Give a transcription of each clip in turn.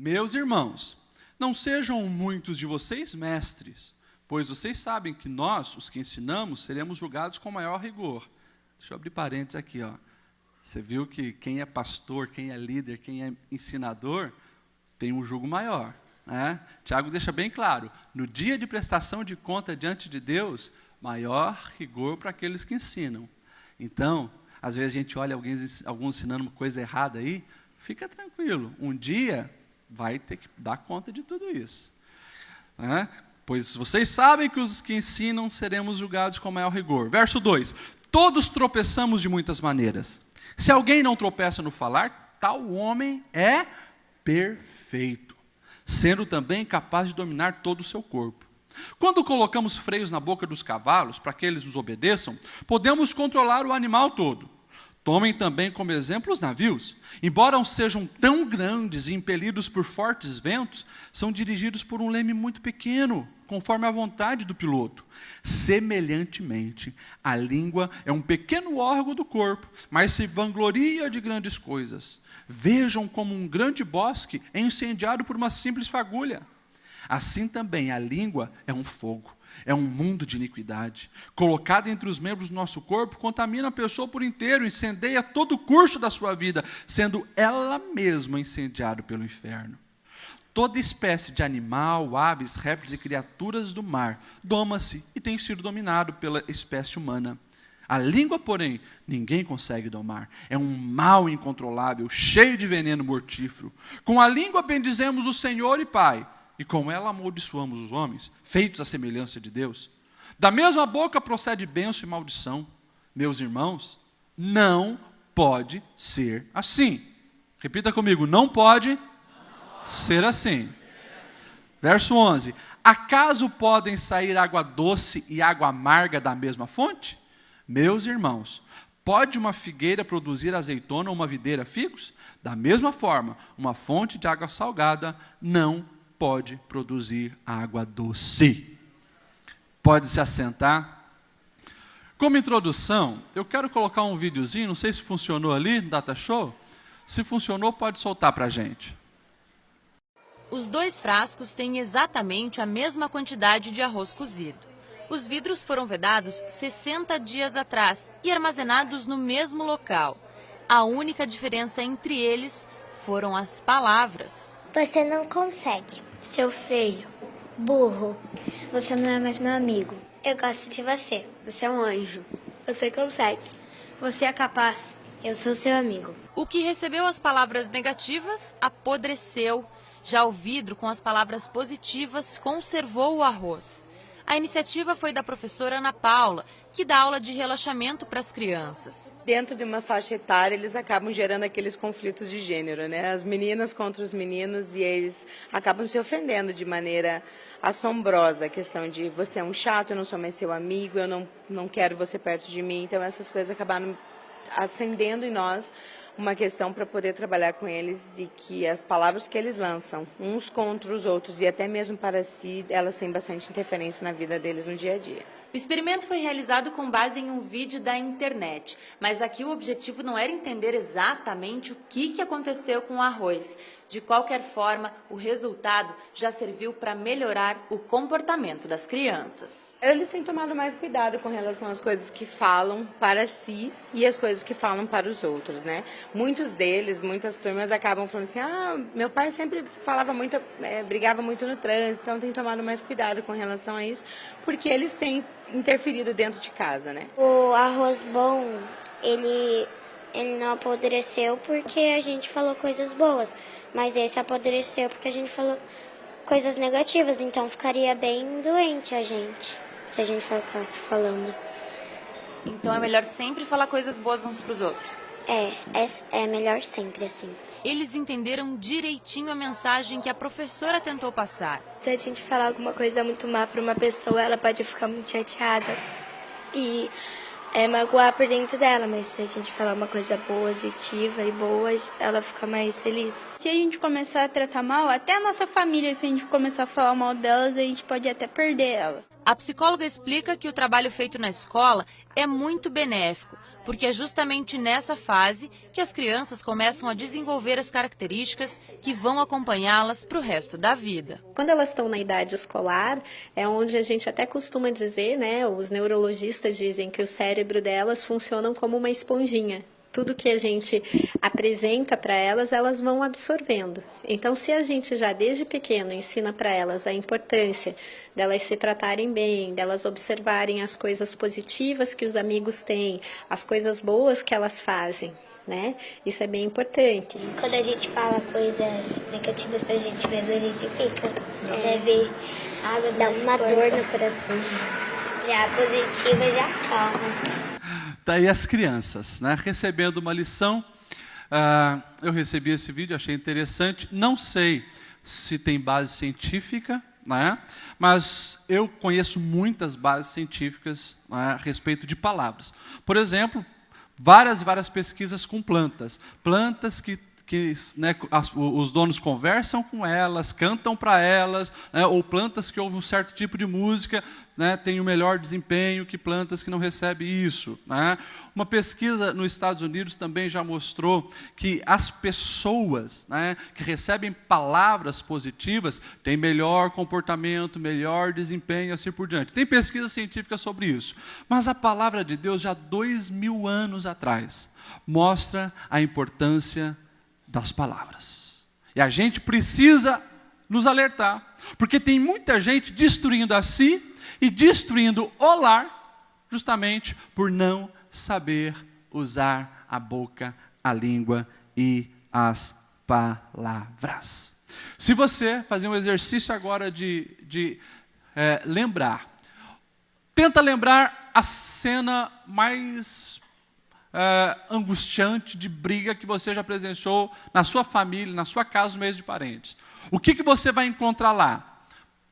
Meus irmãos, não sejam muitos de vocês mestres, pois vocês sabem que nós, os que ensinamos, seremos julgados com maior rigor. Deixa eu abrir parênteses aqui, ó. Você viu que quem é pastor, quem é líder, quem é ensinador, tem um jugo maior, né? Tiago deixa bem claro, no dia de prestação de conta diante de Deus, maior rigor para aqueles que ensinam. Então, às vezes a gente olha alguns ensinando uma coisa errada aí, fica tranquilo, um dia vai ter que dar conta de tudo isso, né? Pois vocês sabem que os que ensinam seremos julgados com maior rigor. Verso 2, todos tropeçamos de muitas maneiras. Se alguém não tropeça no falar, tal homem é perfeito, sendo também capaz de dominar todo o seu corpo. Quando colocamos freios na boca dos cavalos, para que eles nos obedeçam, podemos controlar o animal todo. Tomem também como exemplo os navios. Embora sejam tão grandes e impelidos por fortes ventos, são dirigidos por um leme muito pequeno, conforme a vontade do piloto. Semelhantemente, a língua é um pequeno órgão do corpo, mas se vangloria de grandes coisas. Vejam como um grande bosque é incendiado por uma simples fagulha. Assim também a língua é um fogo, é um mundo de iniquidade. Colocada entre os membros do nosso corpo, contamina a pessoa por inteiro, incendeia todo o curso da sua vida, sendo ela mesma incendiada pelo inferno. Toda espécie de animal, aves, répteis e criaturas do mar doma-se e tem sido dominado pela espécie humana. A língua, porém, ninguém consegue domar. É um mal incontrolável, cheio de veneno mortífero. Com a língua bendizemos o Senhor e Pai, e com ela amaldiçoamos os homens, feitos à semelhança de Deus. Da mesma boca procede bênção e maldição. Meus irmãos, não pode ser assim. Repita comigo, não pode ser assim. Verso 11. Acaso podem sair água doce e água amarga da mesma fonte? Meus irmãos, pode uma figueira produzir azeitona ou uma videira figos? Da mesma forma, uma fonte de água salgada não pode produzir água doce. Pode se assentar. Como introdução, eu quero colocar um videozinho, não sei se funcionou ali no Data Show. Se funcionou, pode soltar para a gente. Os dois frascos têm exatamente a mesma quantidade de arroz cozido. Os vidros foram vedados 60 dias atrás e armazenados no mesmo local. A única diferença entre eles foram as palavras. Você não consegue. Seu feio. Burro. Você não é mais meu amigo. Eu gosto de você. Você é um anjo. Você consegue. Você é capaz. Eu sou seu amigo. O que recebeu as palavras negativas apodreceu. Já o vidro, com as palavras positivas, conservou o arroz. A iniciativa foi da professora Ana Paula, que dá aula de relaxamento para as crianças. Dentro de uma faixa etária, eles acabam gerando aqueles conflitos de gênero, né? As meninas contra os meninos, e eles acabam se ofendendo de maneira assombrosa. A questão de você é um chato, eu não sou mais seu amigo, eu não quero você perto de mim. Então essas coisas acabaram acendendo em nós uma questão para poder trabalhar com eles, de que as palavras que eles lançam uns contra os outros e até mesmo para si, elas têm bastante interferência na vida deles no dia a dia. O experimento foi realizado com base em um vídeo da internet, mas aqui o objetivo não era entender exatamente o que aconteceu com o arroz. De qualquer forma, o resultado já serviu para melhorar o comportamento das crianças. Eles têm tomado mais cuidado com relação às coisas que falam para si e as coisas que falam para os outros, né? Muitos deles, muitas turmas acabam falando assim, meu pai sempre falava muito, brigava muito no trânsito, então tem tomado mais cuidado com relação a isso, porque eles têm interferido dentro de casa, né? O arroz bom, ele não apodreceu porque a gente falou coisas boas, mas esse apodreceu porque a gente falou coisas negativas, então ficaria bem doente a gente, se a gente ficasse falando. Então é melhor sempre falar coisas boas uns para os outros? É melhor sempre assim. Eles entenderam direitinho a mensagem que a professora tentou passar. Se a gente falar alguma coisa muito má para uma pessoa, ela pode ficar muito chateada e magoar por dentro dela, mas se a gente falar uma coisa positiva e boa, ela fica mais feliz. Se a gente começar a tratar mal, até a nossa família, se a gente começar a falar mal delas, a gente pode até perder ela. A psicóloga explica que o trabalho feito na escola é muito benéfico, porque é justamente nessa fase que as crianças começam a desenvolver as características que vão acompanhá-las para o resto da vida. Quando elas estão na idade escolar, é onde a gente até costuma dizer, né, os neurologistas dizem que o cérebro delas funciona como uma esponjinha. Tudo que a gente apresenta para elas, elas vão absorvendo. Então, se a gente já desde pequeno ensina para elas a importância delas se tratarem bem, delas observarem as coisas positivas que os amigos têm, as coisas boas que elas fazem, né? Isso é bem importante. Quando a gente fala coisas negativas pra gente mesmo, a gente fica. Deve dar uma dor no coração. Já a positiva já calma. Daí as crianças, né, recebendo uma lição. Eu recebi esse vídeo, achei interessante. Não sei se tem base científica, né, mas eu conheço muitas bases científicas, né, a respeito de palavras. Por exemplo, várias pesquisas com plantas. Plantas que né, os donos conversam com elas, cantam para elas, né, ou plantas que ouvem um certo tipo de música, né, têm um melhor desempenho que plantas que não recebem isso. Né. Uma pesquisa nos Estados Unidos também já mostrou que as pessoas, né, que recebem palavras positivas têm melhor comportamento, melhor desempenho, assim por diante. Tem pesquisa científica sobre isso. Mas a palavra de Deus, já 2000 anos atrás, mostra a importância das palavras. E a gente precisa nos alertar, porque tem muita gente destruindo a si e destruindo o lar, justamente por não saber usar a boca, a língua e as palavras. Se você fazer um exercício agora de lembrar, tenta lembrar a cena mais angustiante de briga que você já presenciou na sua família, na sua casa, no meio de parentes. O que você vai encontrar lá?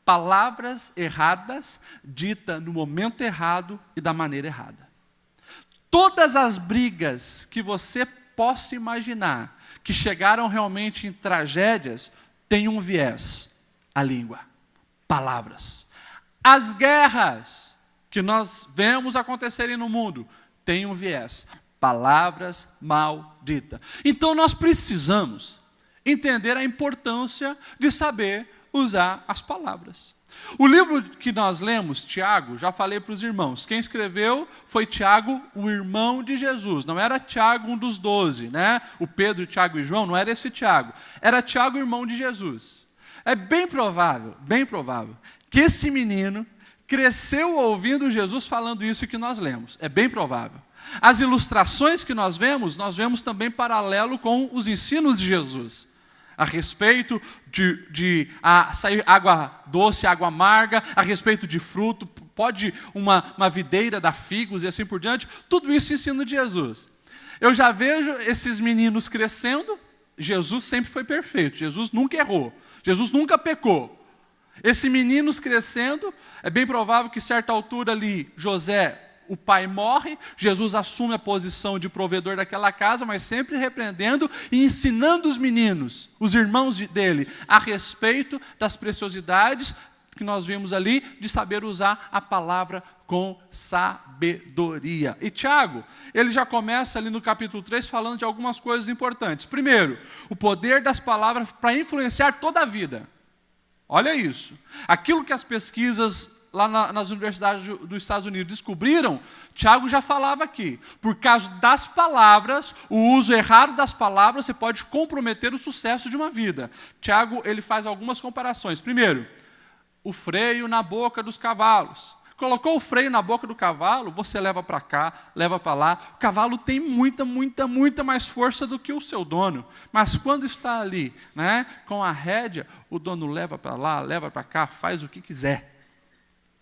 Palavras erradas, ditas no momento errado e da maneira errada. Todas as brigas que você possa imaginar, que chegaram realmente em tragédias, têm um viés: a língua, palavras. As guerras que nós vemos acontecerem no mundo têm um viés: palavras malditas. Então nós precisamos entender a importância de saber usar as palavras. O livro que nós lemos, Tiago, já falei para os irmãos, quem escreveu foi Tiago, o irmão de Jesus. Não era Tiago, um dos 12, né? O Pedro, Tiago e João, não era esse Tiago. Era Tiago, irmão de Jesus. É bem provável, que esse menino cresceu ouvindo Jesus falando isso que nós lemos. É bem provável. As ilustrações que nós vemos também paralelo com os ensinos de Jesus, a respeito de sair água doce, água amarga, a respeito de fruto, pode uma videira dar figos e assim por diante, tudo isso ensino de Jesus. Eu já vejo esses meninos crescendo. Jesus sempre foi perfeito, Jesus nunca errou, Jesus nunca pecou. Esses meninos crescendo, é bem provável que, a certa altura ali, José, o pai morre, Jesus assume a posição de provedor daquela casa, mas sempre repreendendo e ensinando os meninos, os irmãos dele, a respeito das preciosidades que nós vimos ali, de saber usar a palavra com sabedoria. E Tiago, ele já começa ali no capítulo 3 falando de algumas coisas importantes. Primeiro, o poder das palavras para influenciar toda a vida. Olha isso. Aquilo que as pesquisas lá nas universidades dos Estados Unidos descobriram, Tiago já falava aqui. Por causa das palavras, o uso errado das palavras, você pode comprometer o sucesso de uma vida. Tiago, ele faz algumas comparações. Primeiro, o freio na boca dos cavalos. Colocou o freio na boca do cavalo, você leva para cá, leva para lá. O cavalo tem muita mais força do que o seu dono. Mas quando está ali, né, com a rédea, o dono leva para lá, leva para cá, faz o que quiser.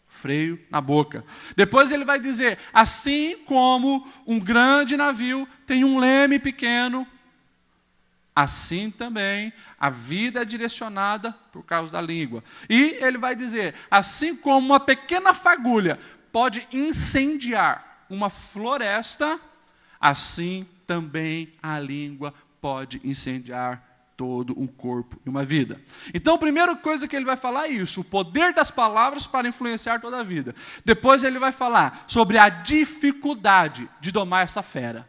Freio na boca. Depois ele vai dizer, assim como um grande navio tem um leme pequeno, assim também a vida é direcionada por causa da língua. E ele vai dizer, assim como uma pequena fagulha pode incendiar uma floresta, assim também a língua pode incendiar todo um corpo e uma vida. Então, a primeira coisa que ele vai falar é isso, o poder das palavras para influenciar toda a vida. Depois ele vai falar sobre a dificuldade de domar essa fera.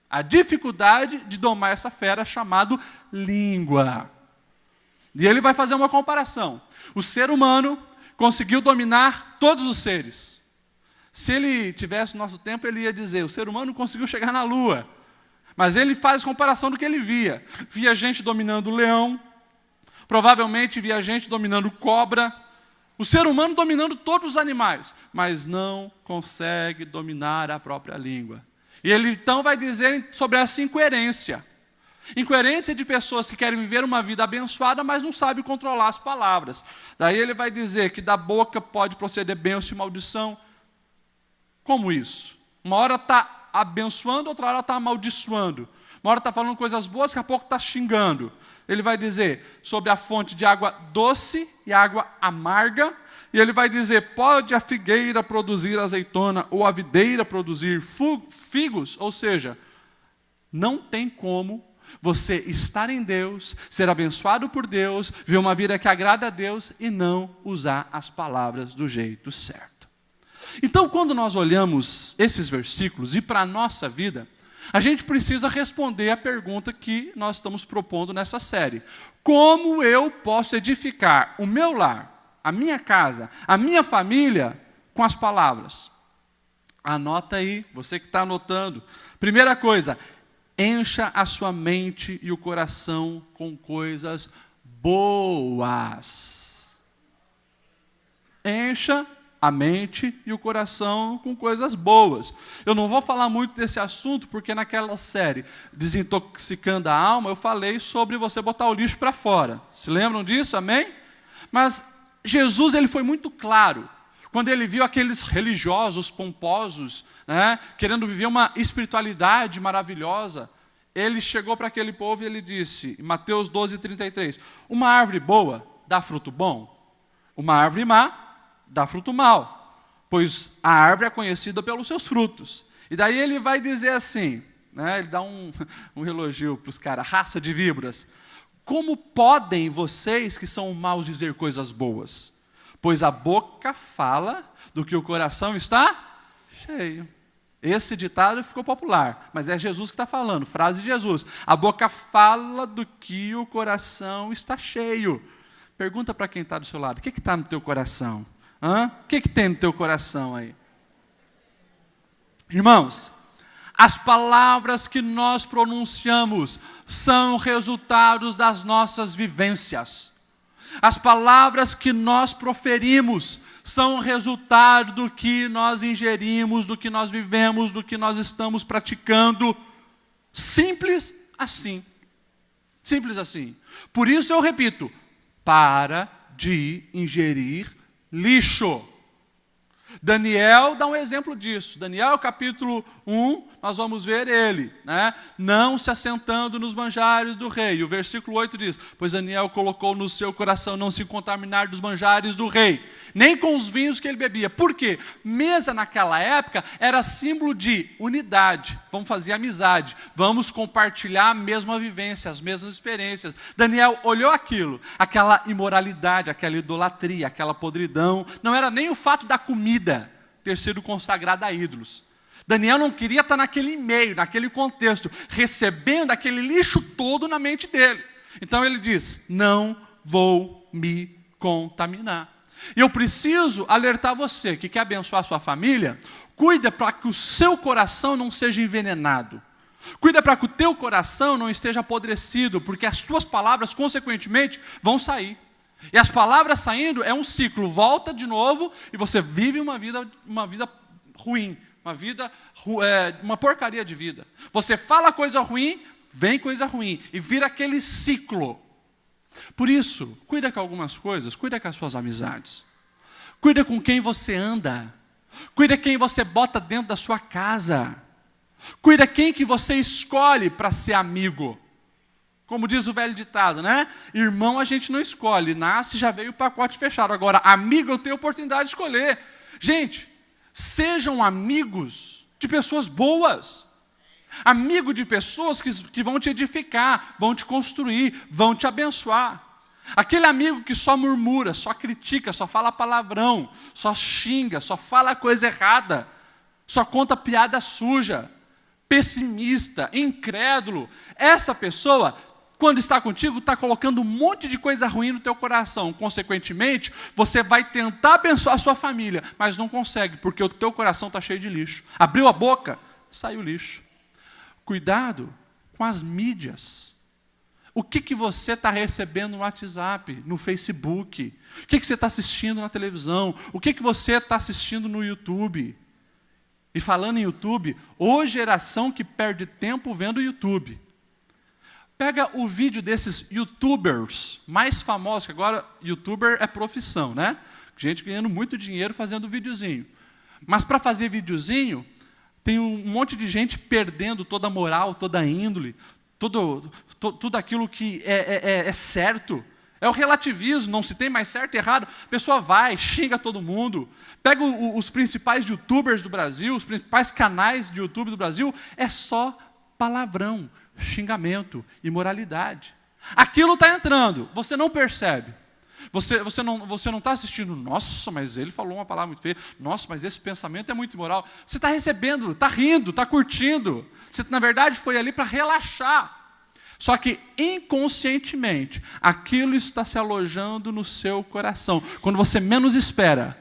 A dificuldade de domar essa fera chamada língua. E ele vai fazer uma comparação. O ser humano conseguiu dominar todos os seres. Se ele tivesse nosso tempo, ele ia dizer, o ser humano conseguiu chegar na lua. Mas ele faz comparação do que ele via. Via gente dominando o leão, provavelmente via gente dominando cobra, o ser humano dominando todos os animais, mas não consegue dominar a própria língua. E ele então vai dizer sobre essa incoerência. Incoerência de pessoas que querem viver uma vida abençoada, mas não sabem controlar as palavras. Daí ele vai dizer que da boca pode proceder bênção e maldição. Como isso? Uma hora está abençoando, outra hora está amaldiçoando. Uma hora está falando coisas boas, daqui a pouco está xingando. Ele vai dizer sobre a fonte de água doce e água amarga. E ele vai dizer, pode a figueira produzir azeitona ou a videira produzir figos? Ou seja, não tem como você estar em Deus, ser abençoado por Deus, viver uma vida que agrada a Deus e não usar as palavras do jeito certo. Então, quando nós olhamos esses versículos e para a nossa vida, a gente precisa responder a pergunta que nós estamos propondo nessa série. Como eu posso edificar o meu lar, a minha casa, a minha família com as palavras? Anota aí, você que está anotando. Primeira coisa, encha a sua mente e o coração com coisas boas. Encha a mente e o coração com coisas boas. Eu não vou falar muito desse assunto, porque naquela série, Desintoxicando a Alma, eu falei sobre você botar o lixo para fora. Se lembram disso? Amém? Mas Jesus, ele foi muito claro. Quando ele viu aqueles religiosos pomposos, né, querendo viver uma espiritualidade maravilhosa, ele chegou para aquele povo e ele disse, em Mateus 12:33, uma árvore boa dá fruto bom, uma árvore má dá fruto mau, pois a árvore é conhecida pelos seus frutos. E daí ele vai dizer assim, né, ele dá um elogio para os caras, raça de víboras, como podem vocês que são maus dizer coisas boas? Pois a boca fala do que o coração está cheio. Esse ditado ficou popular, mas é Jesus que está falando, frase de Jesus. A boca fala do que o coração está cheio. Pergunta para quem está do seu lado, o que está no teu coração? O que tem no teu coração aí? Irmãos, as palavras que nós pronunciamos são resultados das nossas vivências. As palavras que nós proferimos são resultado do que nós ingerimos, do que nós vivemos, do que nós estamos praticando. Simples assim. Simples assim. Por isso eu repito, para de ingerir lixo. Daniel dá um exemplo disso. Daniel, capítulo 1, nós vamos ver ele, né? Não se assentando nos manjares do rei. E o versículo 8 diz, pois Daniel colocou no seu coração não se contaminar dos manjares do rei, nem com os vinhos que ele bebia. Por quê? Mesa naquela época era símbolo de unidade. Vamos fazer amizade. Vamos compartilhar a mesma vivência, as mesmas experiências. Daniel olhou aquilo, aquela imoralidade, aquela idolatria, aquela podridão. Não era nem o fato da comida ter sido consagrada a ídolos. Daniel não queria estar naquele meio, naquele contexto, recebendo aquele lixo todo na mente dele. Então ele diz, não vou me contaminar. E eu preciso alertar você que quer abençoar a sua família, cuida para que o seu coração não seja envenenado. Cuida para que o teu coração não esteja apodrecido, porque as tuas palavras, consequentemente, vão sair. E as palavras saindo é um ciclo, volta de novo e você vive uma vida ruim, uma porcaria de vida. Você fala coisa ruim, vem coisa ruim e vira aquele ciclo. Por isso, cuida com algumas coisas, cuida com as suas amizades. Cuida com quem você anda. Cuida quem você bota dentro da sua casa. Cuida quem que você escolhe para ser amigo. Como diz o velho ditado, né? Irmão a gente não escolhe, nasce já veio o pacote fechado. Agora, amigo eu tenho oportunidade de escolher. Gente, sejam amigos de pessoas boas. Amigo de pessoas que vão te edificar, vão te construir, vão te abençoar. Aquele amigo que só murmura, só critica, só fala palavrão, só xinga, só fala coisa errada, só conta piada suja, pessimista, incrédulo. Essa pessoa, quando está contigo, está colocando um monte de coisa ruim no teu coração. Consequentemente, você vai tentar abençoar a sua família, mas não consegue, porque o teu coração está cheio de lixo. Abriu a boca, saiu lixo. Cuidado com as mídias. O que você está recebendo no WhatsApp, no Facebook? O que você está assistindo na televisão? O que você está assistindo no YouTube? E falando em YouTube, ô geração que perde tempo vendo YouTube. Pega o vídeo desses YouTubers mais famosos, que agora YouTuber é profissão, né? Gente ganhando muito dinheiro fazendo videozinho. Mas para fazer videozinho, tem um monte de gente perdendo toda a moral, toda a índole, tudo aquilo que é certo. É o relativismo, não se tem mais certo e errado. A pessoa vai, xinga todo mundo. Pega os principais youtubers do Brasil, os principais canais de YouTube do Brasil, é só palavrão, xingamento, imoralidade. Aquilo está entrando, você não percebe. Você não está assistindo, nossa, mas ele falou uma palavra muito feia, nossa, mas esse pensamento é muito imoral. Você está recebendo, está rindo, está curtindo. Você, na verdade, foi ali para relaxar. Só que, inconscientemente, aquilo está se alojando no seu coração. Quando você menos espera,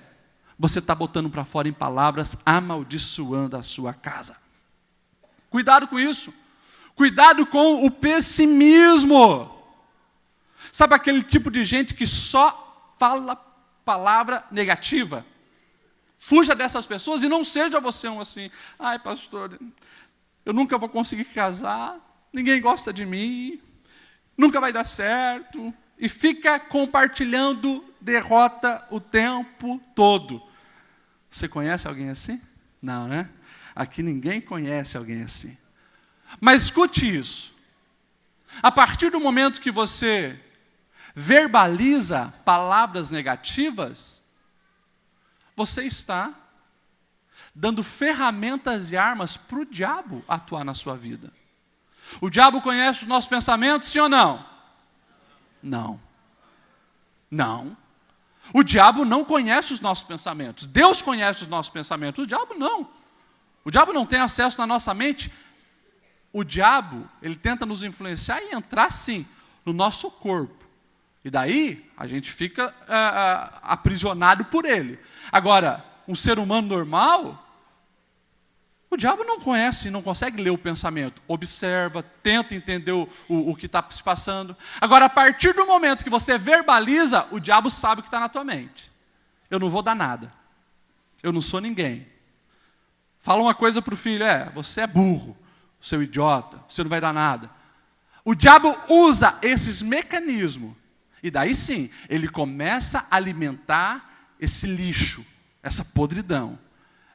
você está botando para fora em palavras, amaldiçoando a sua casa. Cuidado com isso. Cuidado com o pessimismo. Sabe aquele tipo de gente que só fala palavra negativa? Fuja dessas pessoas e não seja você um assim. Ai, pastor, eu nunca vou conseguir casar, ninguém gosta de mim, nunca vai dar certo. E fica compartilhando derrota o tempo todo. Você conhece alguém assim? Não, né? Aqui ninguém conhece alguém assim. Mas escute isso. A partir do momento que você verbaliza palavras negativas, você está dando ferramentas e armas para o diabo atuar na sua vida. O diabo conhece os nossos pensamentos, sim ou não? Não. Não. O diabo não conhece os nossos pensamentos. Deus conhece os nossos pensamentos. O diabo não. O diabo não tem acesso na nossa mente. O diabo, ele tenta nos influenciar e entrar, sim, no nosso corpo. E daí, a gente fica aprisionado por ele. Agora, um ser humano normal, o diabo não conhece, não consegue ler o pensamento. Observa, tenta entender o que está se passando. Agora, a partir do momento que você verbaliza, o diabo sabe o que está na tua mente. Eu não vou dar nada. Eu não sou ninguém. Fala uma coisa para o filho, você é burro, seu idiota, você não vai dar nada. O diabo usa esses mecanismos. E daí sim, ele começa a alimentar esse lixo, essa podridão.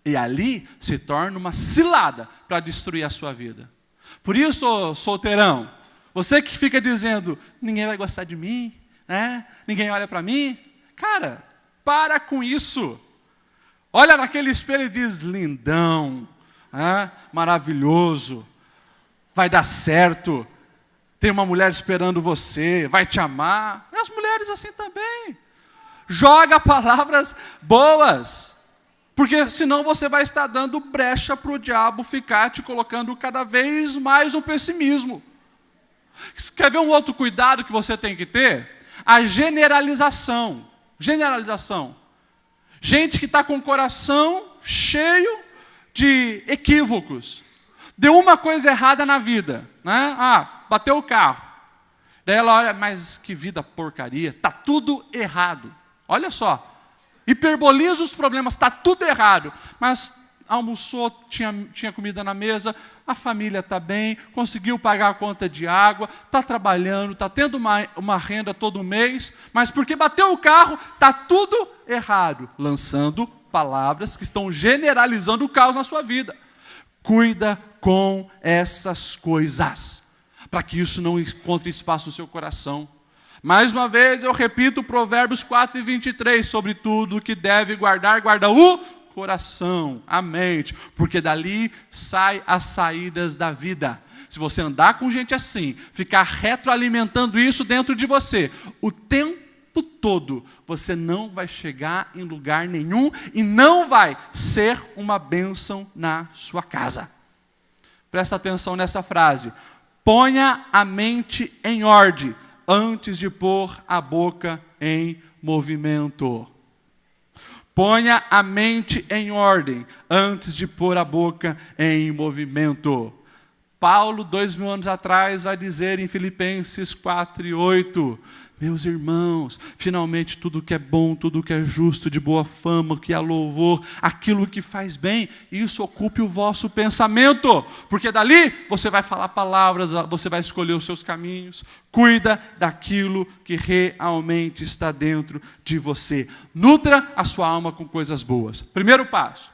E ali se torna uma cilada para destruir a sua vida. Por isso, solteirão, você que fica dizendo, ninguém vai gostar de mim, né? Ninguém olha para mim. Cara, para com isso. Olha naquele espelho e diz, lindão, maravilhoso, vai dar certo. Tem uma mulher esperando você, vai te amar. E as mulheres assim também. Joga palavras boas. Porque senão você vai estar dando brecha para o diabo ficar te colocando cada vez mais no pessimismo. Quer ver um outro cuidado que você tem que ter? A generalização. Generalização. Gente que está com o coração cheio de equívocos. Deu uma coisa errada na vida, né? Bateu o carro. Daí ela olha, mas que vida porcaria, está tudo errado. Olha só, hiperboliza os problemas, está tudo errado. Mas almoçou, tinha comida na mesa, a família está bem, conseguiu pagar a conta de água, está trabalhando, está tendo uma renda todo mês, mas porque bateu o carro, está tudo errado. Lançando palavras que estão generalizando o caos na sua vida. Cuida com essas coisas, para que isso não encontre espaço no seu coração. Mais uma vez eu repito Provérbios 4:23, sobre tudo que deve guardar, guarda o coração, a mente, porque dali sai as saídas da vida. Se você andar com gente assim, ficar retroalimentando isso dentro de você, o tempo todo, você não vai chegar em lugar nenhum e não vai ser uma bênção na sua casa. Presta atenção nessa frase. Ponha a mente em ordem antes de pôr a boca em movimento. Ponha a mente em ordem antes de pôr a boca em movimento. Paulo, 2000 anos atrás, vai dizer em Filipenses 4:8, meus irmãos, finalmente tudo que é bom, tudo que é justo, de boa fama, que há louvor, aquilo que faz bem, isso ocupe o vosso pensamento, porque dali você vai falar palavras, você vai escolher os seus caminhos, cuida daquilo que realmente está dentro de você. Nutra a sua alma com coisas boas. Primeiro passo.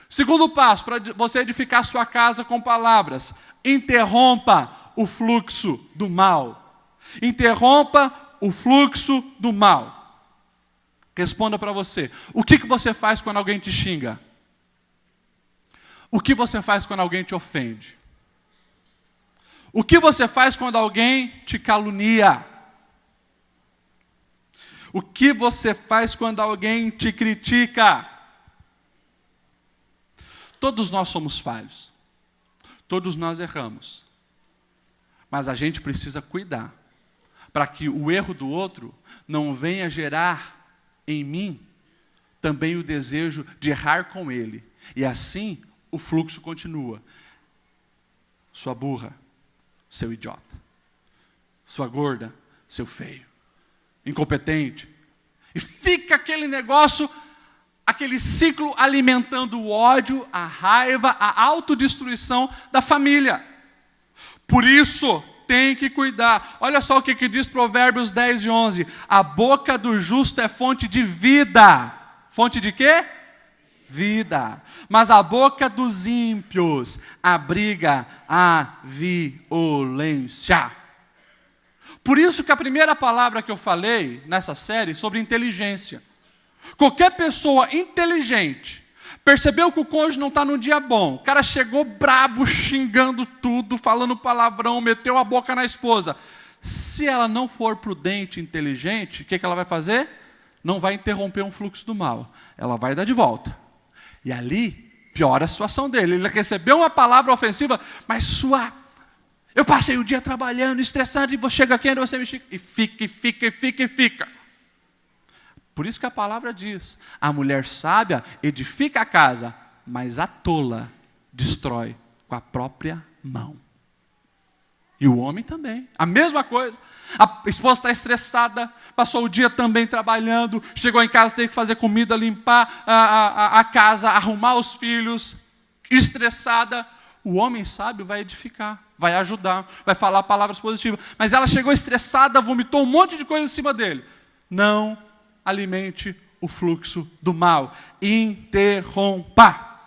Segundo passo, para você edificar a sua casa com palavras, interrompa o fluxo do mal. Interrompa o fluxo do mal. Responda para você. O que você faz quando alguém te xinga? O que você faz quando alguém te ofende? O que você faz quando alguém te calunia? O que você faz quando alguém te critica? Todos nós somos falhos. Todos nós erramos. Mas a gente precisa cuidar para que o erro do outro não venha gerar em mim também o desejo de errar com ele. E assim o fluxo continua. Sua burra, seu idiota. Sua gorda, seu feio. Incompetente. E fica aquele negócio, aquele ciclo alimentando o ódio, a raiva, a autodestruição da família. Por isso, tem que cuidar. Olha só o que diz Provérbios 10:11. A boca do justo é fonte de vida. Fonte de quê? Vida. Mas a boca dos ímpios abriga a violência. Por isso que a primeira palavra que eu falei nessa série sobre inteligência. Qualquer pessoa inteligente percebeu que o cônjuge não está num dia bom. O cara chegou brabo, xingando tudo, falando palavrão, meteu a boca na esposa. Se ela não for prudente e inteligente, o que ela vai fazer? Não vai interromper um fluxo do mal. Ela vai dar de volta. E ali, piora a situação dele. Ele recebeu uma palavra ofensiva, mas eu passei o dia trabalhando, estressado, e você chega aqui e você me xinga. E fica. Por isso que a palavra diz, a mulher sábia edifica a casa, mas a tola destrói com a própria mão. E o homem também, a mesma coisa. A esposa está estressada, passou o dia também trabalhando, chegou em casa, tem que fazer comida, limpar a casa, arrumar os filhos, estressada. O homem sábio vai edificar, vai ajudar, vai falar palavras positivas. Mas ela chegou estressada, vomitou um monte de coisa em cima dele. Não alimente o fluxo do mal. Interrompa.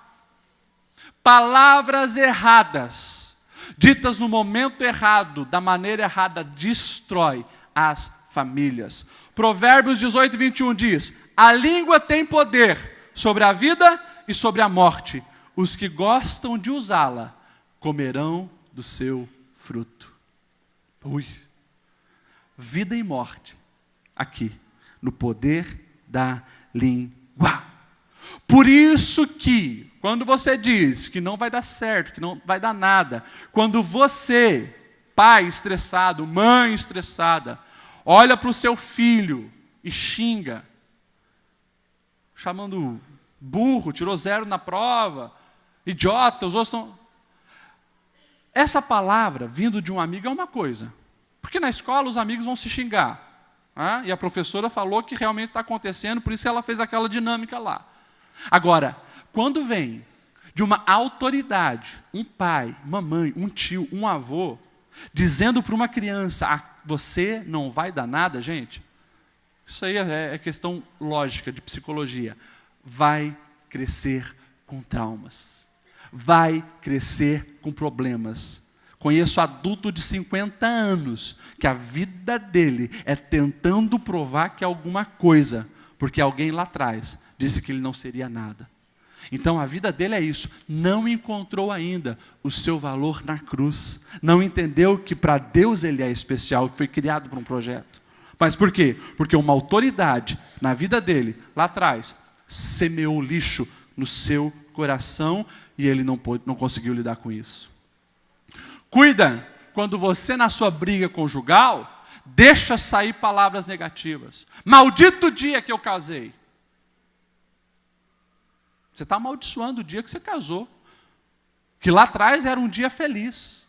Palavras erradas, ditas no momento errado, da maneira errada, destrói as famílias. Provérbios 18:21 diz, a língua tem poder sobre a vida e sobre a morte. Os que gostam de usá-la comerão do seu fruto. Vida e morte, aqui, no poder da língua. Por isso que, quando você diz que não vai dar certo, que não vai dar nada, quando você, pai estressado, mãe estressada, olha para o seu filho e xinga, chamando burro, tirou 0 na prova, idiota, os outros estão... Essa palavra, vindo de um amigo, é uma coisa. Porque na escola os amigos vão se xingar. E a professora falou que realmente está acontecendo, por isso ela fez aquela dinâmica lá. Agora, quando vem de uma autoridade, um pai, uma mãe, um tio, um avô, dizendo para uma criança, você não vai dar nada, gente, isso aí é questão lógica, de psicologia, vai crescer com traumas, vai crescer com problemas. Conheço adulto de 50 anos, que a vida dele é tentando provar que é alguma coisa, porque alguém lá atrás disse que ele não seria nada. Então a vida dele é isso, não encontrou ainda o seu valor na cruz, não entendeu que para Deus ele é especial, foi criado para um projeto. Mas por quê? Porque uma autoridade na vida dele, lá atrás, semeou lixo no seu coração e ele não conseguiu lidar com isso. Cuida quando você na sua briga conjugal, deixa sair palavras negativas. Maldito o dia que eu casei. Você está amaldiçoando o dia que você casou. Que lá atrás era um dia feliz.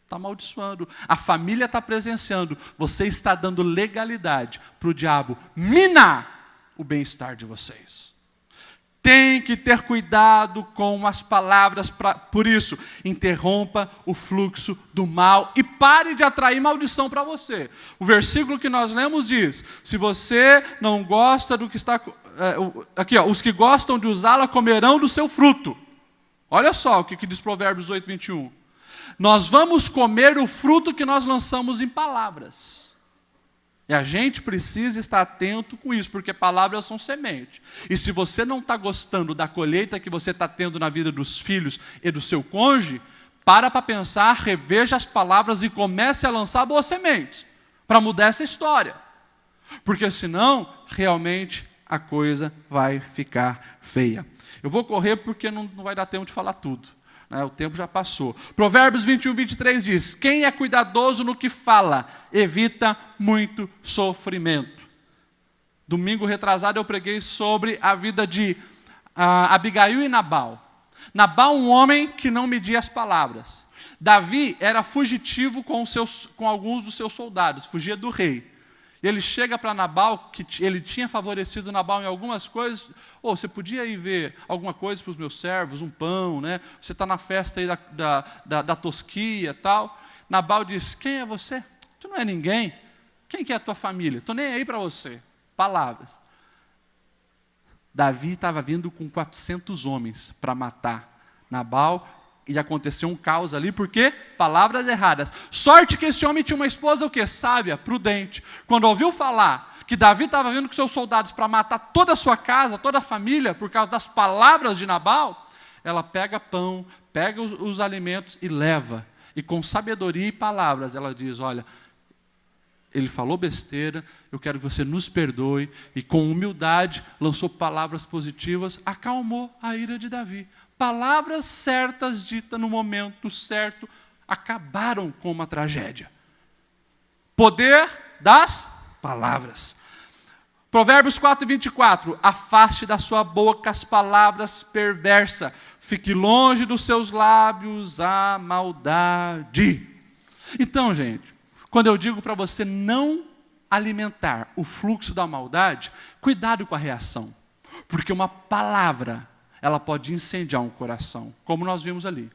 Está amaldiçoando. A família está presenciando. Você está dando legalidade para o diabo minar o bem-estar de vocês. Tem que ter cuidado com as palavras. Por isso, interrompa o fluxo do mal e pare de atrair maldição para você. O versículo que nós lemos diz, se você não gosta do que está... Aqui, ó, os que gostam de usá-la comerão do seu fruto. Olha só o que diz Provérbios 8, 21. Nós vamos comer o fruto que nós lançamos em palavras. E a gente precisa estar atento com isso, porque palavras são semente. E se você não está gostando da colheita que você está tendo na vida dos filhos e do seu cônjuge, para pensar, reveja as palavras e comece a lançar boas sementes, para mudar essa história. Porque senão, realmente, a coisa vai ficar feia. Eu vou correr porque não vai dar tempo de falar tudo. O tempo já passou. Provérbios 21, 23 diz, quem é cuidadoso no que fala, evita muito sofrimento. Domingo retrasado eu preguei sobre a vida de Abigail e Nabal. Nabal, um homem que não media as palavras. Davi era fugitivo com alguns dos seus soldados, fugia do rei. E ele chega para Nabal, que ele tinha favorecido Nabal em algumas coisas. Você podia ir ver alguma coisa para os meus servos, um pão, né? Você está na festa aí da tosquia e tal. Nabal diz, quem é você? Tu não é ninguém. Quem que é a tua família? Estou nem aí para você. Palavras. Davi estava vindo com 400 homens para matar Nabal. E aconteceu um caos ali, porque palavras erradas. Sorte que esse homem tinha uma esposa, o quê? Sábia, prudente. Quando ouviu falar que Davi estava vindo com seus soldados para matar toda a sua casa, toda a família, por causa das palavras de Nabal, ela pega pão, pega os alimentos e leva. E com sabedoria e palavras, ela diz, olha, ele falou besteira, eu quero que você nos perdoe. E com humildade, lançou palavras positivas, acalmou a ira de Davi. Palavras certas ditas no momento certo acabaram com uma tragédia. Poder das palavras. Provérbios 4, 24. Afaste da sua boca as palavras perversas. Fique longe dos seus lábios a maldade. Então, gente, quando eu digo para você não alimentar o fluxo da maldade, cuidado com a reação. Porque uma palavra, ela pode incendiar um coração, como nós vimos ali.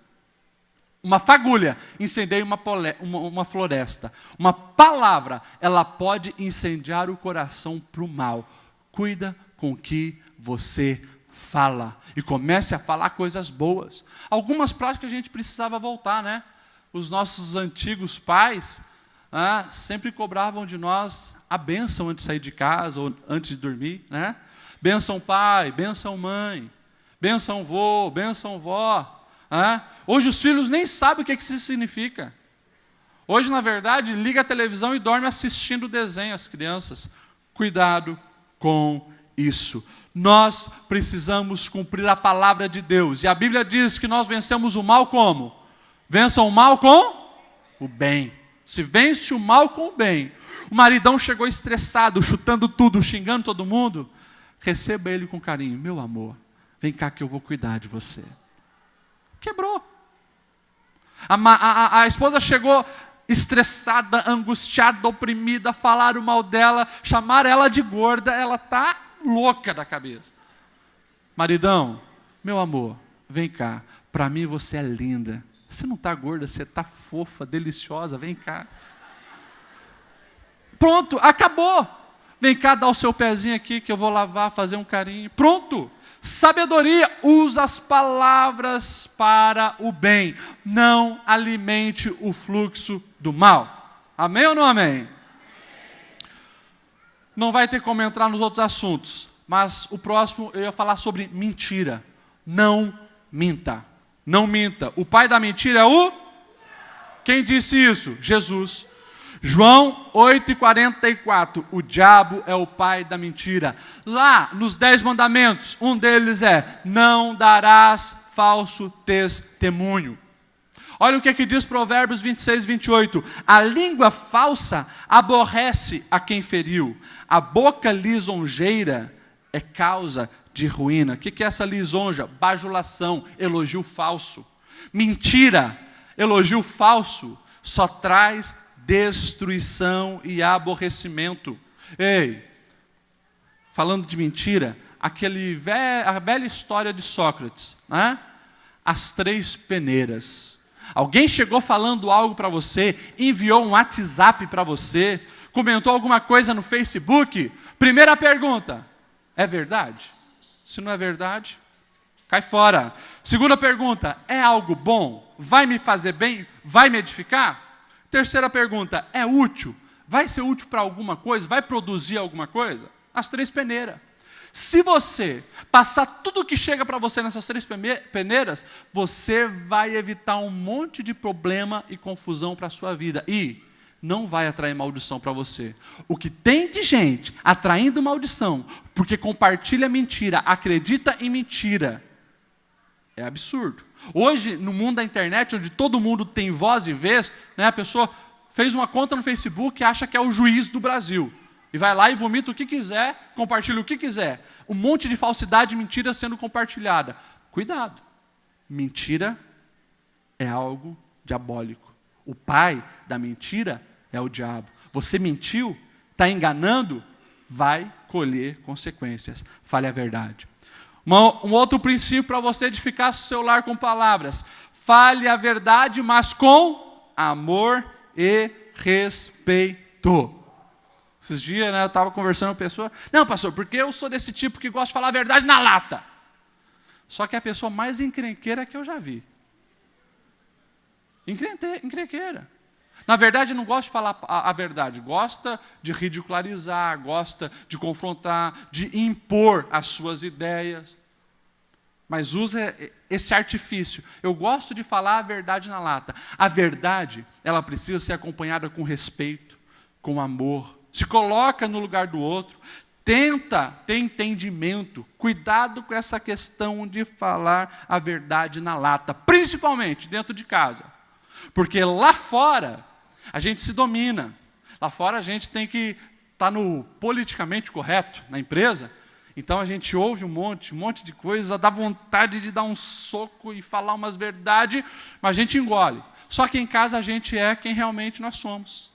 Uma fagulha incendeia uma floresta. Uma palavra, ela pode incendiar o coração para o mal. Cuida com o que você fala. E comece a falar coisas boas. Algumas práticas a gente precisava voltar, né? Os nossos antigos pais sempre cobravam de nós a bênção antes de sair de casa ou antes de dormir, né? Bênção pai, bênção mãe. Bênção vô, bênção vó. Hoje os filhos nem sabem o que isso significa. Hoje, na verdade, liga a televisão e dorme assistindo desenho às crianças. Cuidado com isso. Nós precisamos cumprir a palavra de Deus. E a Bíblia diz que nós vencemos o mal como? Vençam o mal com o bem. Se vence o mal com o bem. O maridão chegou estressado, chutando tudo, xingando todo mundo. Receba ele com carinho. Meu amor, vem cá que eu vou cuidar de você. Quebrou. A esposa chegou estressada, angustiada, oprimida, falaram mal dela, chamaram ela de gorda, ela está louca da cabeça. Maridão, meu amor, vem cá, para mim você é linda. Você não está gorda, você está fofa, deliciosa, vem cá. Pronto, acabou. Vem cá, dá o seu pezinho aqui que eu vou lavar, fazer um carinho. Pronto. Sabedoria, usa as palavras para o bem. Não alimente o fluxo do mal. Amém ou não amém? Não vai ter como entrar nos outros assuntos, mas o próximo eu ia falar sobre mentira. não minta. Não minta. O pai da mentira é o... Quem disse isso? Jesus. João 8,44. O diabo é o pai da mentira. Lá, nos 10 mandamentos, um deles é: não darás falso testemunho. Olha o que diz Provérbios 26, 28. A língua falsa aborrece a quem feriu. A boca lisonjeira é causa de ruína. O que é essa lisonja? Bajulação, elogio falso. Mentira, elogio falso, só traz destruição e aborrecimento. Ei, falando de mentira, a velha história de Sócrates, né? As 3 peneiras. Alguém chegou falando algo para você, enviou um WhatsApp para você, comentou alguma coisa no Facebook. Primeira pergunta: é verdade? Se não é verdade, cai fora. Segunda pergunta: é algo bom? Vai me fazer bem? Vai me edificar? Terceira pergunta: é útil? Vai ser útil para alguma coisa? Vai produzir alguma coisa? As 3 peneiras. Se você passar tudo que chega para você nessas 3 peneiras, você vai evitar um monte de problema e confusão para a sua vida. E não vai atrair maldição para você. O que tem de gente atraindo maldição, porque compartilha mentira, acredita em mentira, é absurdo. Hoje, no mundo da internet, onde todo mundo tem voz e vez, né, a pessoa fez uma conta no Facebook e acha que é o juiz do Brasil. E vai lá e vomita o que quiser, compartilha o que quiser. Um monte de falsidade e mentira sendo compartilhada. Cuidado. Mentira é algo diabólico. O pai da mentira é o diabo. Você mentiu, está enganando, vai colher consequências. Fale a verdade. Um outro princípio para você edificar seu lar com palavras: fale a verdade, mas com amor e respeito. Esses dias, né, eu estava conversando com uma pessoa: não, pastor, porque eu sou desse tipo que gosta de falar a verdade na lata. Só que é a pessoa mais encrenqueira que eu já vi. Encrenqueira. Na verdade, não gosta de falar a verdade, gosta de ridicularizar, gosta de confrontar, de impor as suas ideias. Mas usa esse artifício. Eu gosto de falar a verdade na lata. A verdade, ela precisa ser acompanhada com respeito, com amor. Se coloca no lugar do outro. Tenta ter entendimento. Cuidado com essa questão de falar a verdade na lata, principalmente dentro de casa. Porque lá fora a gente se domina. Lá fora a gente tem que estar no politicamente correto na empresa. Então a gente ouve um monte de coisa, dá vontade de dar um soco e falar umas verdades, mas a gente engole. Só que em casa a gente é quem realmente nós somos.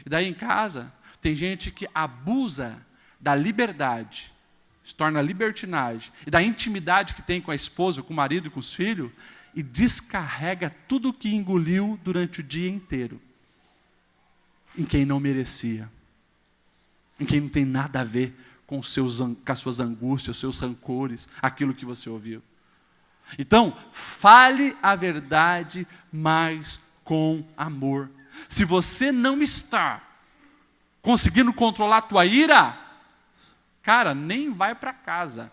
E daí em casa tem gente que abusa da liberdade, se torna libertinagem, e da intimidade que tem com a esposa, com o marido e com os filhos, e descarrega tudo o que engoliu durante o dia inteiro em quem não merecia, em quem não tem nada a ver com as suas angústias, os seus rancores, aquilo que você ouviu. Então, fale a verdade, mas com amor. Se você não está conseguindo controlar a tua ira, cara, nem vai para casa.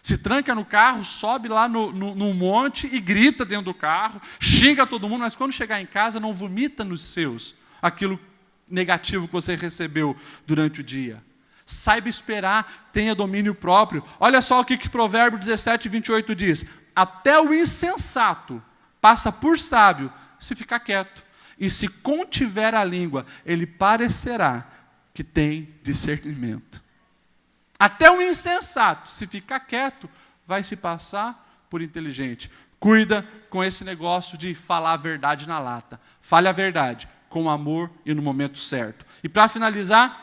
Se tranca no carro, sobe lá no monte e grita dentro do carro, xinga todo mundo, mas quando chegar em casa, não vomita nos seus aquilo negativo que você recebeu durante o dia. Saiba esperar, tenha domínio próprio. Olha só o que Provérbio 17, 28 diz: até o insensato passa por sábio se ficar quieto, e se contiver a língua, ele parecerá que tem discernimento. Até o insensato, se ficar quieto, vai se passar por inteligente. Cuida com esse negócio de falar a verdade na lata. Fale a verdade, com amor e no momento certo. E para finalizar,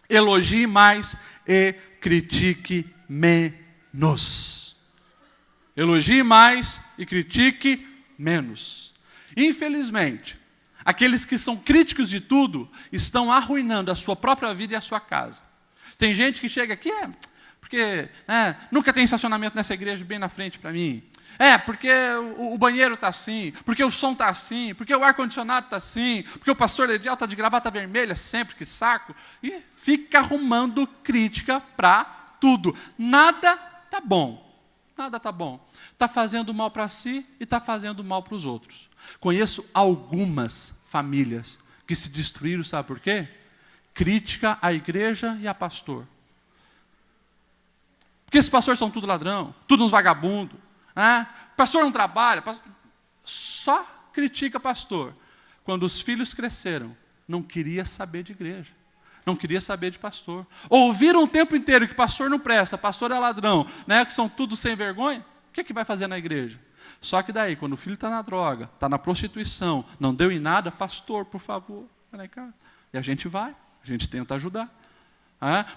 elogie mais e critique menos. Elogie mais e critique menos. Infelizmente, aqueles que são críticos de tudo estão arruinando a sua própria vida e a sua casa. Tem gente que chega aqui, porque nunca tem estacionamento nessa igreja bem na frente para mim. Porque o banheiro está assim, porque o som está assim, porque o ar-condicionado está assim, porque o pastor Ledial está de gravata vermelha sempre, que saco. E fica arrumando crítica para tudo. Nada está bom. nada está bom. Está fazendo mal para si e está fazendo mal para os outros. Conheço algumas famílias que se destruíram, sabe por quê? Crítica à igreja e a pastor. Porque esses pastores são tudo ladrão, tudo uns vagabundos. Né? Pastor não trabalha, só critica pastor. Quando os filhos cresceram, não queria saber de igreja, não queria saber de pastor. Ouviram o tempo inteiro que pastor não presta, pastor é ladrão, né? Que são tudo sem vergonha. O que vai fazer na igreja? Só que daí, quando o filho está na droga, está na prostituição, não deu em nada, pastor, por favor, vai lá em casa. E a gente vai, a gente tenta ajudar.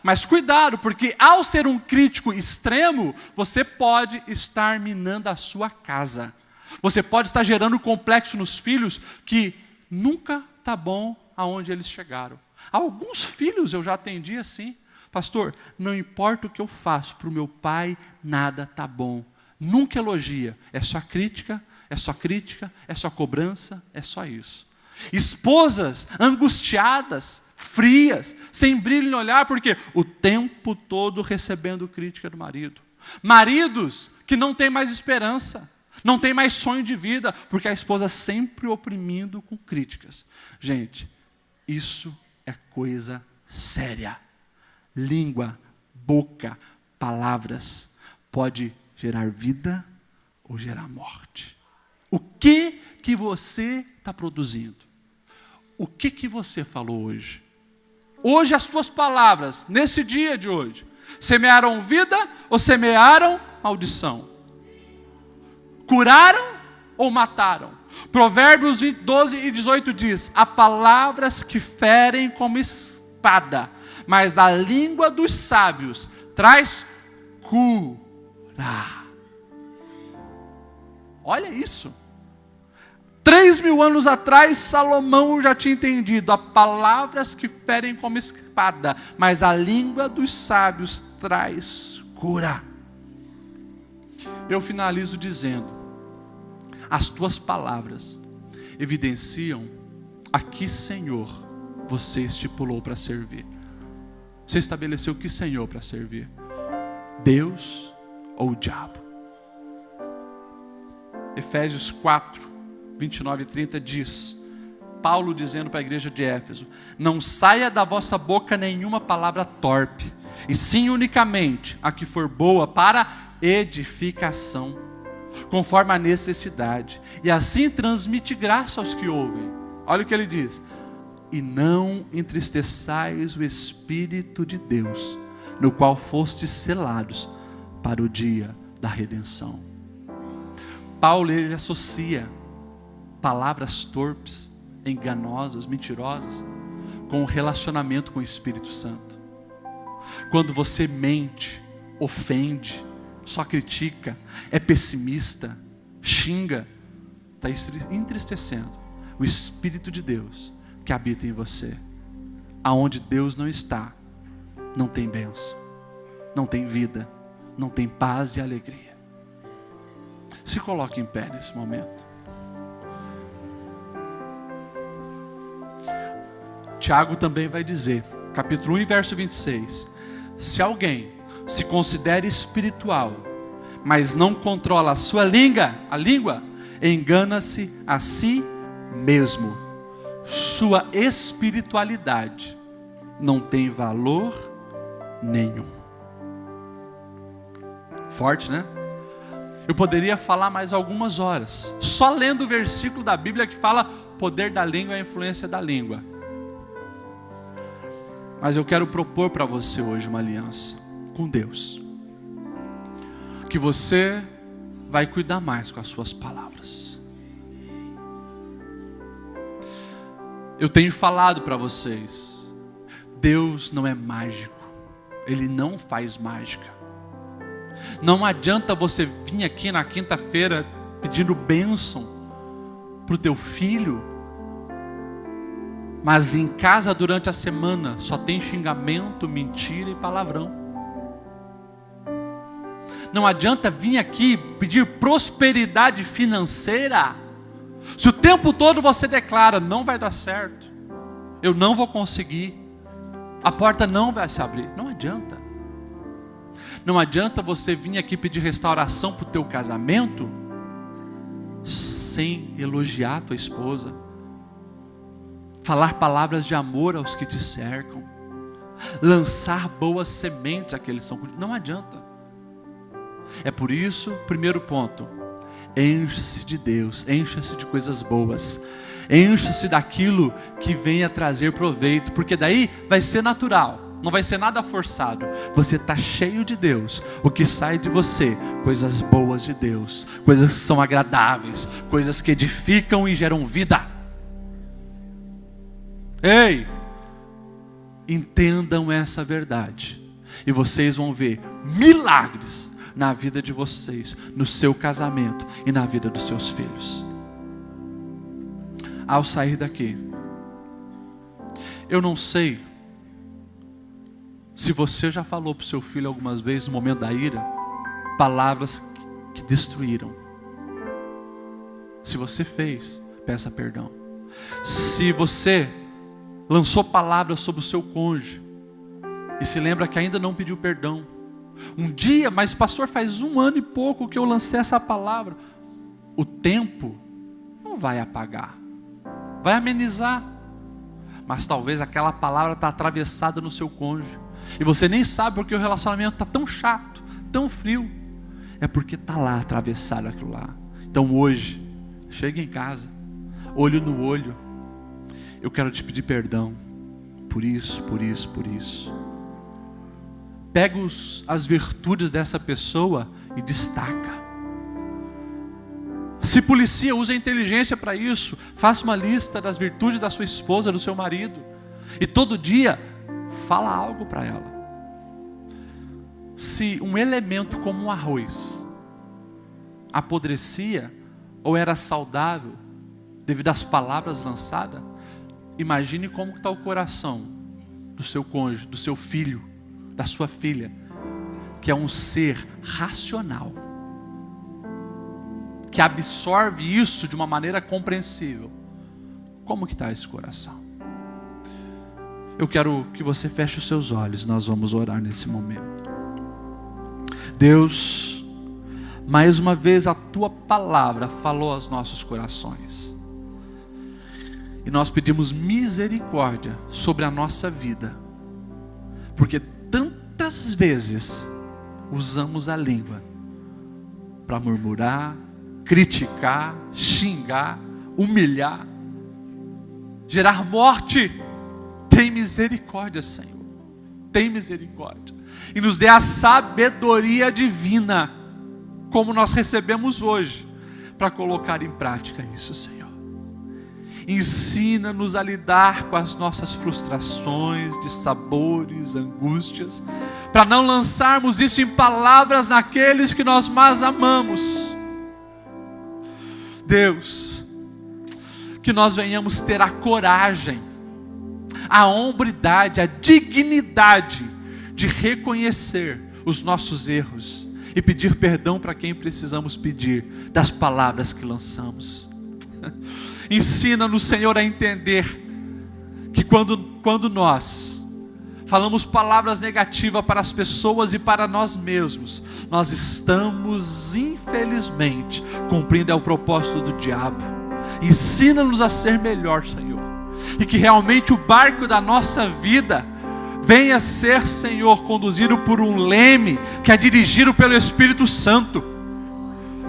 Mas cuidado, porque ao ser um crítico extremo, você pode estar minando a sua casa. Você pode estar gerando complexo nos filhos que nunca está bom aonde eles chegaram. Alguns filhos eu já atendi assim. Pastor, não importa o que eu faço para o meu pai, nada está bom. Nunca elogia. É só crítica, é só crítica, é só cobrança, é só isso. Esposas angustiadas, frias, sem brilho no olhar, porque o tempo todo recebendo crítica do marido. Maridos que não têm mais esperança, não têm mais sonho de vida, porque a esposa sempre oprimindo com críticas. Gente, isso é coisa séria. Língua, boca, palavras, pode gerar vida ou gerar morte. O que você está produzindo? O que você falou hoje? Hoje as tuas palavras, nesse dia de hoje, semearam vida ou semearam maldição? Curaram ou mataram? Provérbios 12 e 18 diz: há palavras que ferem como espada, mas a língua dos sábios traz cura. Olha isso. 3.000 anos atrás, Salomão já tinha entendido: há palavras que ferem como espada, mas a língua dos sábios traz cura. Eu finalizo dizendo: as tuas palavras evidenciam a que Senhor você estipulou para servir. Você estabeleceu que Senhor para servir? Deus ou o diabo? Efésios 4, 29 e 30 diz, Paulo dizendo para a igreja de Éfeso: não saia da vossa boca nenhuma palavra torpe, e sim unicamente a que for boa para edificação, conforme a necessidade, e assim transmite graça aos que ouvem. Olha o que ele diz: e não entristeçais o Espírito de Deus, no qual fostes selados para o dia da redenção. Paulo, ele associa palavras torpes, enganosas, mentirosas, com o relacionamento com o Espírito Santo. Quando você mente, ofende, só critica, é pessimista, xinga, está entristecendo o Espírito de Deus que habita em você. Aonde Deus não está, não tem bênção, não tem vida, não tem paz e alegria. Se coloque em pé nesse momento. Tiago também vai dizer, capítulo 1, verso 26, se alguém se considera espiritual, mas não controla a sua língua, engana-se a si mesmo. Sua espiritualidade não tem valor nenhum. Forte, né? Eu poderia falar mais algumas horas, só lendo o versículo da Bíblia que fala poder da língua e a influência da língua. Mas eu quero propor para você hoje uma aliança com Deus. Que você vai cuidar mais com as suas palavras. Eu tenho falado para vocês, Deus não é mágico, Ele não faz mágica. Não adianta você vir aqui na quinta-feira pedindo bênção para o teu filho, mas em casa durante a semana só tem xingamento, mentira e palavrão. Não adianta vir aqui pedir prosperidade financeira, se o tempo todo você declara: não vai dar certo, eu não vou conseguir, a porta não vai se abrir. Não adianta. Não adianta você vir aqui pedir restauração para o teu casamento sem elogiar a tua esposa, falar palavras de amor aos que te cercam, lançar boas sementes àqueles que são contigo. Não adianta. É por isso, primeiro ponto, encha-se de Deus, encha-se de coisas boas, encha-se daquilo que venha trazer proveito, porque daí vai ser natural, não vai ser nada forçado. Você está cheio de Deus, o que sai de você, coisas boas de Deus, coisas que são agradáveis, coisas que edificam e geram vida. Ei, entendam essa verdade, e vocês vão ver milagres na vida de vocês, no seu casamento e na vida dos seus filhos. Ao sair daqui, eu não sei se você já falou para o seu filho algumas vezes, no momento da ira, palavras que destruíram. Se você fez, peça perdão. Se você lançou palavras sobre o seu cônjuge e se lembra que ainda não pediu perdão, um dia, mas pastor, faz 1 ano e pouco que eu lancei essa palavra. O tempo não vai apagar, vai amenizar, mas talvez aquela palavra está atravessada no seu cônjuge e você nem sabe porque o relacionamento está tão chato, tão frio. É porque está lá atravessado aquilo lá. Então hoje, chega em casa, olho no olho, eu quero te pedir perdão por isso, por isso, por isso. Pega as virtudes dessa pessoa e destaca. Se policia, usa a inteligência para isso. Faça uma lista das virtudes da sua esposa, do seu marido, e todo dia fala algo para ela. Se um elemento como um arroz apodrecia ou era saudável devido às palavras lançadas, imagine como está o coração do seu cônjuge, do seu filho, da sua filha, que é um ser racional, que absorve isso de uma maneira compreensível. Como que está esse coração? Eu quero que você feche os seus olhos, nós vamos orar nesse momento. Deus, mais uma vez a Tua palavra falou aos nossos corações, e nós pedimos misericórdia sobre a nossa vida, porque tantas vezes usamos a língua para murmurar, criticar, xingar, humilhar, gerar morte. Tem misericórdia, Senhor, tem misericórdia, e nos dê a sabedoria divina, como nós recebemos hoje, para colocar em prática isso, Senhor. Ensina-nos a lidar com as nossas frustrações, dissabores, angústias, para não lançarmos isso em palavras naqueles que nós mais amamos. Deus, que nós venhamos ter a coragem, a hombridade, a dignidade de reconhecer os nossos erros e pedir perdão para quem precisamos pedir das palavras que lançamos. Ensina-nos, Senhor, a entender que quando nós falamos palavras negativas para as pessoas e para nós mesmos, nós estamos, infelizmente, cumprindo o propósito do diabo. Ensina-nos a ser melhor, Senhor, e que realmente o barco da nossa vida venha a ser, Senhor, conduzido por um leme que é dirigido pelo Espírito Santo.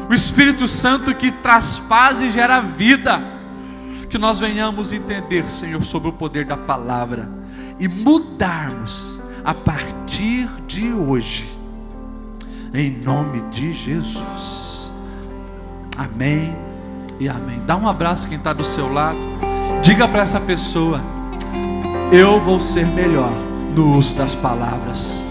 O Espírito Santo que traz paz e gera vida. Que nós venhamos entender, Senhor, sobre o poder da palavra e mudarmos a partir de hoje, em nome de Jesus. Amém e amém. Dá um abraço quem está do seu lado. Diga para essa pessoa: eu vou ser melhor no uso das palavras.